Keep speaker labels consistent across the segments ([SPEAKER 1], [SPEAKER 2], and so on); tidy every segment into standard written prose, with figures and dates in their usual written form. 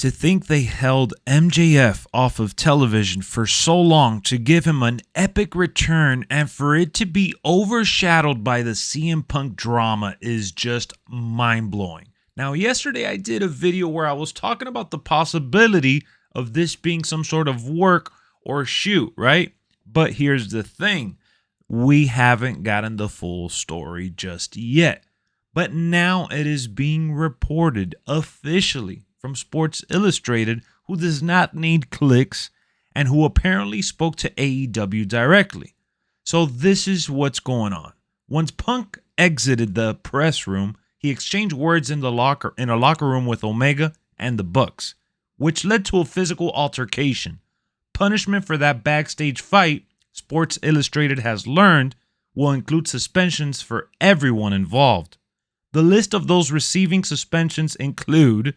[SPEAKER 1] To think they held MJF off of television for so long to give him an epic return and for it to be overshadowed by the CM Punk drama is just mind-blowing. Now, yesterday I did a video where I was talking about the possibility of this being some sort of work or shoot, right? But here's the thing. We haven't gotten the full story just yet. But now it is being reported officially from Sports Illustrated, who does not need clicks and who apparently spoke to AEW directly. So this is what's going on. Once Punk exited the press room, he exchanged words in a locker room with Omega and the Bucks, which led to a physical altercation. Punishment for that backstage fight, Sports Illustrated has learned, will include suspensions for everyone involved. The list of those receiving suspensions include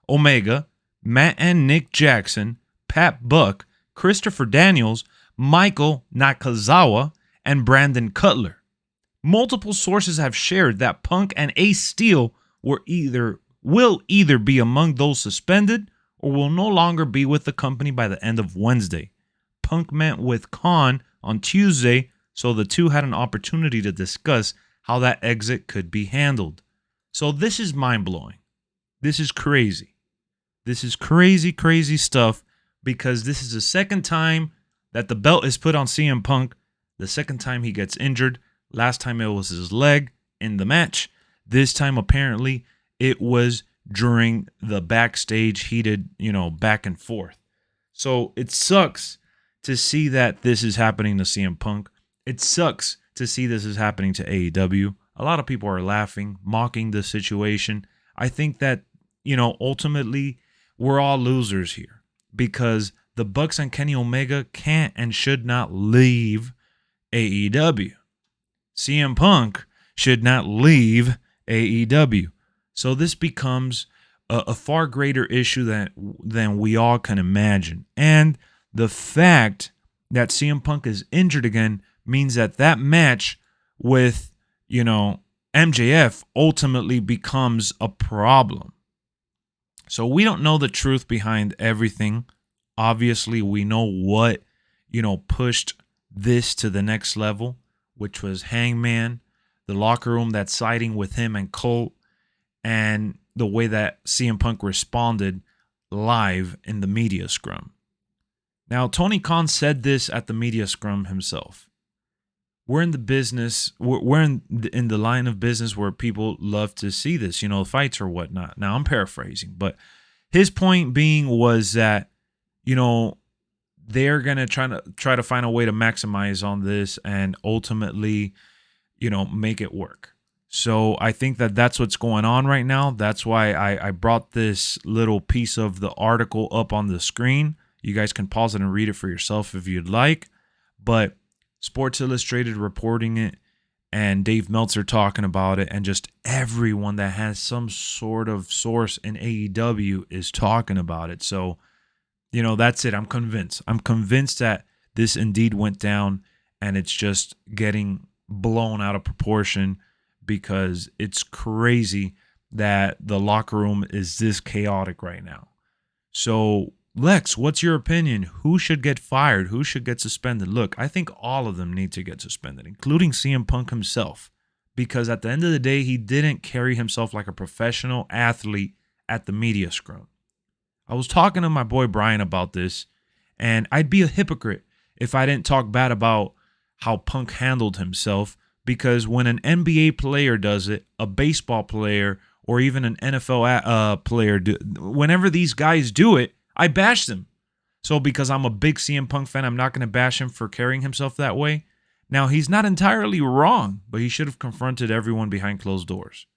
[SPEAKER 1] Omega, Matt and Nick Jackson, Pat Buck, Christopher Daniels, Michael Nakazawa, and Brandon Cutler. Multiple sources have shared that Punk and Ace Steel will either be among those suspended or will no longer be with the company by the end of Wednesday. Punk met with Khan on Tuesday, so the two had an opportunity to discuss how that exit could be handled. So this is mind-blowing. This is crazy. This is crazy stuff because this is the second time that the belt is put on CM Punk. The second time he gets injured. Last time it was his leg in the match. This time apparently it was during the backstage heated, back and forth. So it sucks to see that this is happening to CM Punk. It sucks to see this is happening to AEW. A lot of people are laughing, mocking the situation. I think that, ultimately we're all losers here because the Bucks and Kenny Omega can't and should not leave AEW. CM Punk should not leave AEW. So this becomes a far greater issue than we all can imagine. And the fact that CM Punk is injured again means that match with, MJF ultimately becomes a problem. So we don't know the truth behind everything. Obviously, we know what, pushed this to the next level, which was Hangman, the locker room that's siding with him and Colt, and the way that CM Punk responded live in the media scrum. Now, Tony Khan said this at the media scrum himself. We're in the business, we're in the line of business where people love to see this, fights or whatnot. Now, I'm paraphrasing, but his point being was that, they're going to try to find a way to maximize on this and ultimately, make it work. So I think that that's what's going on right now. That's why I brought this little piece of the article up on the screen. You guys can pause it and read it for yourself if you'd like. But Sports Illustrated reporting it and Dave Meltzer talking about it and just everyone that has some sort of source in AEW is talking about it. So, that's it. I'm convinced. I'm convinced that this indeed went down and it's just getting blown out of proportion because it's crazy that the locker room is this chaotic right now. So, Lex, what's your opinion? Who should get fired? Who should get suspended? Look, I think all of them need to get suspended, including CM Punk himself, because at the end of the day, he didn't carry himself like a professional athlete at the media scrum. I was talking to my boy Brian about this, and I'd be a hypocrite if I didn't talk bad about how Punk handled himself, because when an NBA player does it, a baseball player, or even an NFL player, whenever these guys do it, I bash them. So because I'm a big CM Punk fan, I'm not going to bash him for carrying himself that way. Now, he's not entirely wrong, but he should have confronted everyone behind closed doors.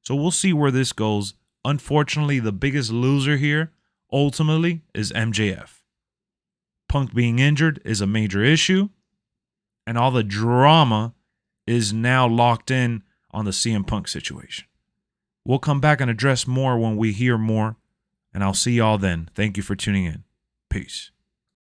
[SPEAKER 1] So we'll see where this goes. Unfortunately, the biggest loser here, ultimately, is MJF. Punk being injured is a major issue, and all the drama is now locked in on the CM Punk situation. We'll come back and address more when we hear more. And I'll see y'all then. Thank you for tuning in. Peace.